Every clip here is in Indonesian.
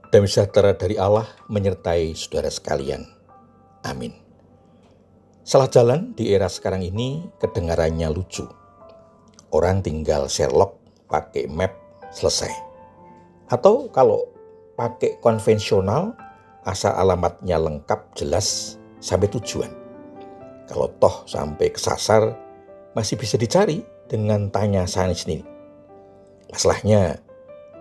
Damai sejahtera dari Allah menyertai saudara sekalian. Amin. Salah jalan di era sekarang ini kedengarannya lucu. Orang tinggal Sherlock pakai map selesai. Atau kalau pakai konvensional, asal alamatnya lengkap, jelas, sampai tujuan. Kalau toh sampai kesasar, masih bisa dicari dengan tanya sana sini. Masalahnya,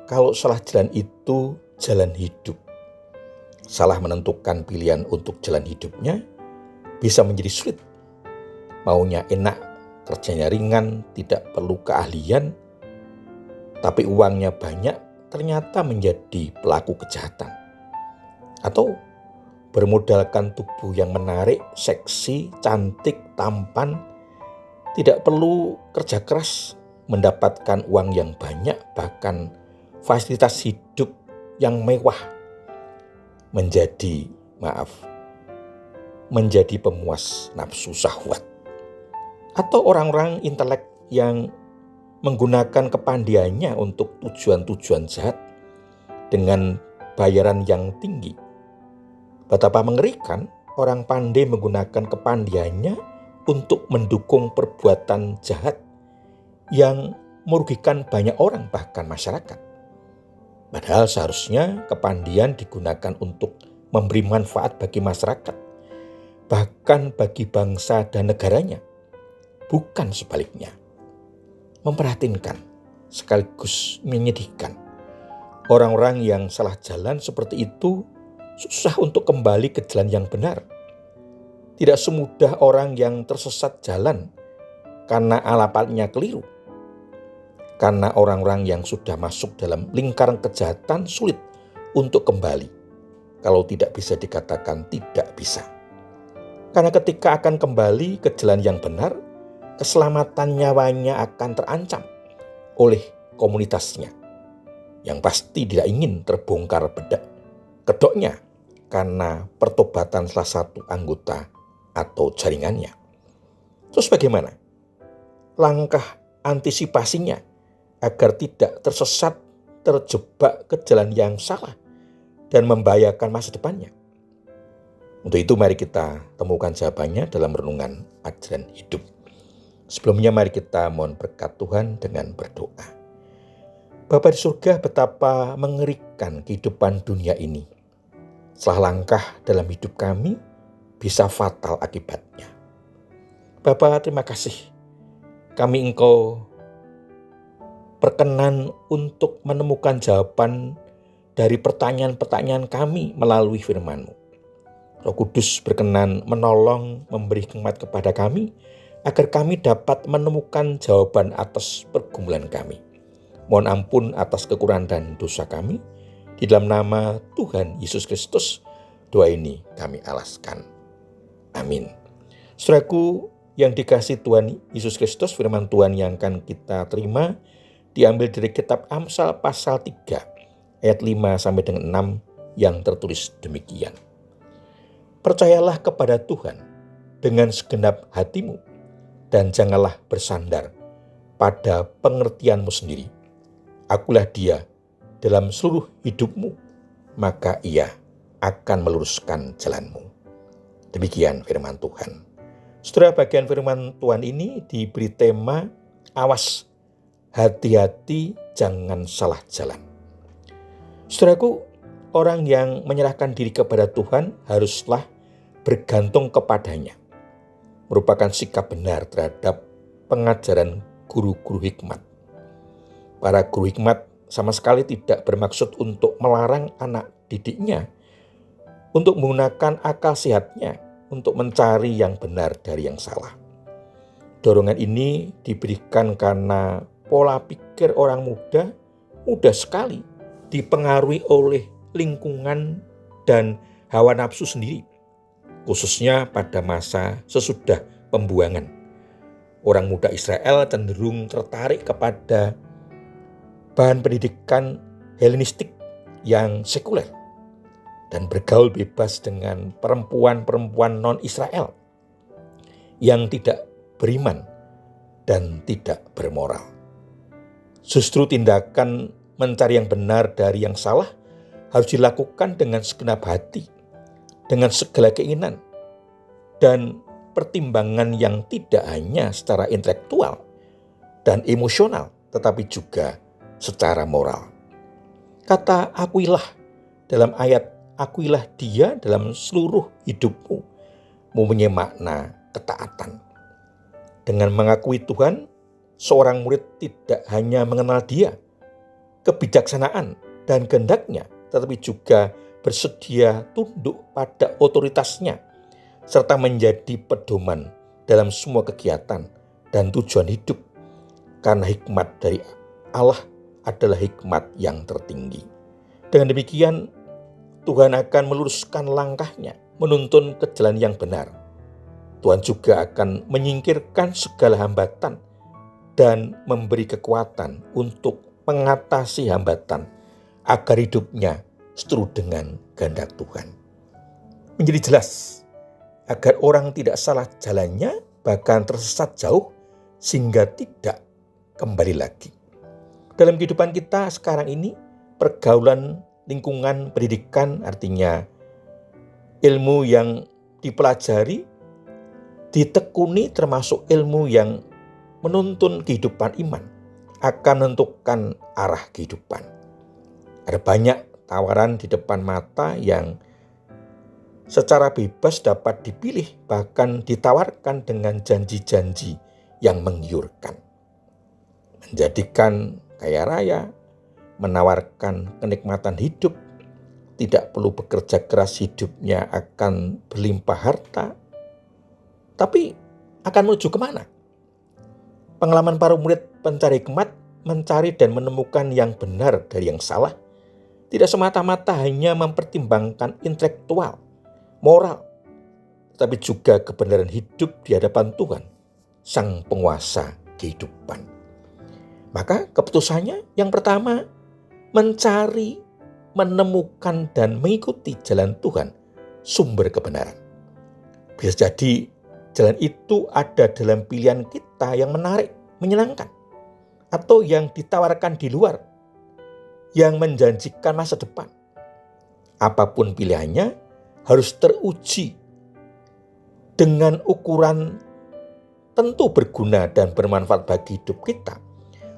kalau salah jalan itu jalan hidup, salah menentukan pilihan untuk jalan hidupnya, bisa menjadi sulit. Maunya enak, kerjanya ringan, tidak perlu keahlian, tapi uangnya banyak, ternyata menjadi pelaku kejahatan. Atau bermodalkan tubuh yang menarik, seksi, cantik, tampan, tidak perlu kerja keras, mendapatkan uang yang banyak, bahkan fasilitas hidup yang mewah, menjadi pemuas nafsu syahwat. Atau orang-orang intelek yang menggunakan kepandiannya untuk tujuan-tujuan jahat dengan bayaran yang tinggi. Betapa mengerikan orang pandai menggunakan kepandiannya untuk mendukung perbuatan jahat yang merugikan banyak orang, bahkan masyarakat. Padahal seharusnya kepandian digunakan untuk memberi manfaat bagi masyarakat, bahkan bagi bangsa dan negaranya, bukan sebaliknya. Memprihatinkan sekaligus menyedihkan. Orang-orang yang salah jalan seperti itu susah untuk kembali ke jalan yang benar. Tidak semudah orang yang tersesat jalan karena alamatnya keliru. Karena orang-orang yang sudah masuk dalam lingkaran kejahatan sulit untuk kembali. Kalau tidak bisa dikatakan tidak bisa. Karena ketika akan kembali ke jalan yang benar, keselamatan nyawanya akan terancam oleh komunitasnya. Yang pasti tidak ingin terbongkar kedoknya karena pertobatan salah satu anggota atau jaringannya. Terus bagaimana langkah antisipasinya agar tidak tersesat, terjebak ke jalan yang salah dan membahayakan masa depannya? Untuk itu mari kita temukan jawabannya dalam renungan ajaran hidup. Sebelumnya mari kita mohon berkat Tuhan dengan berdoa. Bapa di surga, betapa mengerikan kehidupan dunia ini. Salah langkah dalam hidup kami bisa fatal akibatnya. Bapa, terima kasih. Kami Engkau berkenan untuk menemukan jawaban dari pertanyaan-pertanyaan kami melalui firman-Mu. Roh Kudus berkenan menolong, memberi hikmat kepada kami, agar kami dapat menemukan jawaban atas pergumulan kami. Mohon ampun atas kekurangan dan dosa kami. Di dalam nama Tuhan Yesus Kristus, doa ini kami alaskan. Amin. Saudaraku yang dikasihi Tuhan Yesus Kristus, firman Tuhan yang akan kita terima diambil dari kitab Amsal pasal 3 ayat 5 sampai dengan 6 yang tertulis demikian. Percayalah kepada Tuhan dengan segenap hatimu dan janganlah bersandar pada pengertianmu sendiri. Akulah Dia dalam seluruh hidupmu, maka Ia akan meluruskan jalanmu. Demikian firman Tuhan. Setelah bagian firman Tuhan ini diberi tema awas, hati-hati jangan salah jalan. Saudaraku, orang yang menyerahkan diri kepada Tuhan haruslah bergantung kepadanya. Merupakan sikap benar terhadap pengajaran guru-guru hikmat. Para guru hikmat sama sekali tidak bermaksud untuk melarang anak didiknya untuk menggunakan akal sehatnya untuk mencari yang benar dari yang salah. Dorongan ini diberikan karena pola pikir orang mudah sekali dipengaruhi oleh lingkungan dan hawa nafsu sendiri, khususnya pada masa sesudah pembuangan. Orang muda Israel cenderung tertarik kepada bahan pendidikan Helenistik yang sekuler dan bergaul bebas dengan perempuan-perempuan non-Israel yang tidak beriman dan tidak bermoral. Justru tindakan mencari yang benar dari yang salah harus dilakukan dengan segenap hati, dengan segala keinginan, dan pertimbangan yang tidak hanya secara intelektual dan emosional, tetapi juga secara moral. Kata akuilah dalam ayat akuilah dia dalam seluruh hidupmu mempunyai makna ketaatan. Dengan mengakui Tuhan, seorang murid tidak hanya mengenal dia, kebijaksanaan dan kehendaknya, tetapi juga bersedia tunduk pada otoritasnya, serta menjadi pedoman dalam semua kegiatan dan tujuan hidup, karena hikmat dari Allah adalah hikmat yang tertinggi. Dengan demikian, Tuhan akan meluruskan langkahnya, menuntun ke jalan yang benar. Tuhan juga akan menyingkirkan segala hambatan dan memberi kekuatan untuk mengatasi hambatan agar hidupnya seturut dengan kehendak Tuhan. Menjadi jelas agar orang tidak salah jalannya, bahkan tersesat jauh sehingga tidak kembali lagi. Dalam kehidupan kita sekarang ini, pergaulan lingkungan pendidikan, artinya ilmu yang dipelajari, ditekuni, termasuk ilmu yang menuntun kehidupan iman, akan menentukan arah kehidupan. Ada banyak tawaran di depan mata yang secara bebas dapat dipilih, bahkan ditawarkan dengan janji-janji yang menggiurkan. Menjadikan kaya raya, menawarkan kenikmatan hidup, tidak perlu bekerja keras, hidupnya akan berlimpah harta. Tapi akan menuju kemana? Pengalaman para murid pencari hikmat, mencari dan menemukan yang benar dari yang salah, tidak semata-mata hanya mempertimbangkan intelektual, moral, tapi juga kebenaran hidup di hadapan Tuhan, Sang Penguasa kehidupan. Maka keputusannya yang pertama, mencari, menemukan, dan mengikuti jalan Tuhan, sumber kebenaran. Bisa jadi jalan itu ada dalam pilihan kita yang menarik, menyenangkan, atau yang ditawarkan di luar, yang menjanjikan masa depan. Apapun pilihannya, harus teruji dengan ukuran tentu berguna dan bermanfaat bagi hidup kita,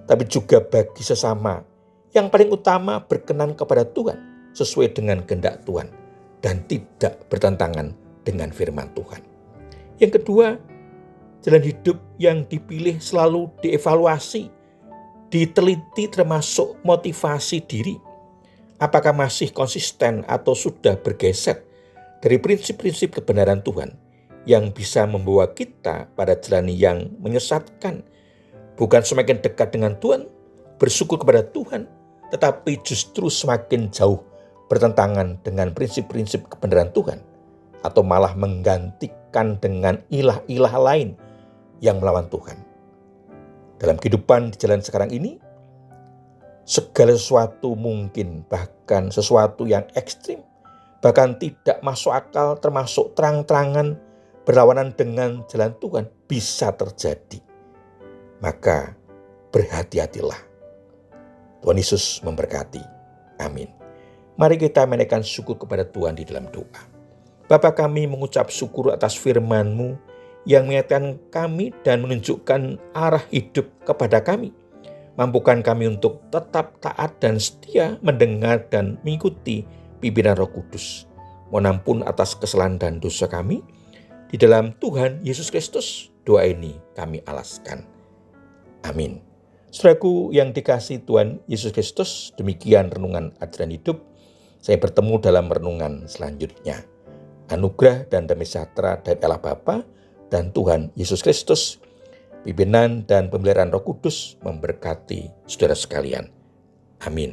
tapi juga bagi sesama. Yang paling utama berkenan kepada Tuhan, sesuai dengan kehendak Tuhan, dan tidak bertentangan dengan firman Tuhan. Yang kedua, jalan hidup yang dipilih selalu dievaluasi, diteliti, termasuk motivasi diri. Apakah masih konsisten atau sudah bergeser dari prinsip-prinsip kebenaran Tuhan yang bisa membawa kita pada jalan yang menyesatkan, bukan semakin dekat dengan Tuhan, bersyukur kepada Tuhan, tetapi justru semakin jauh bertentangan dengan prinsip-prinsip kebenaran Tuhan, atau malah menggantikan dengan ilah-ilah lain yang melawan Tuhan. Dalam kehidupan di jalan sekarang ini, segala sesuatu mungkin, bahkan sesuatu yang ekstrim, bahkan tidak masuk akal, termasuk terang-terangan berlawanan dengan jalan Tuhan, bisa terjadi. Maka berhati-hatilah. Tuhan Yesus memberkati. Amin. Mari kita menaikkan syukur kepada Tuhan di dalam doa. Bapa, kami mengucap syukur atas firman-Mu yang mengingatkan kami dan menunjukkan arah hidup kepada kami. Mampukan kami untuk tetap taat dan setia mendengar dan mengikuti pimpinan Roh Kudus. Mohon ampun atas kesalahan dan dosa kami. Di dalam Tuhan Yesus Kristus, doa ini kami alaskan. Amin. Saudaraku yang dikasihi Tuhan Yesus Kristus, demikian renungan ajaran hidup. Saya bertemu dalam renungan selanjutnya. Anugerah dan damai sejahtera dari Allah Bapa dan Tuhan Yesus Kristus, pimpinan dan pemeliharaan Roh Kudus memberkati saudara sekalian. Amin.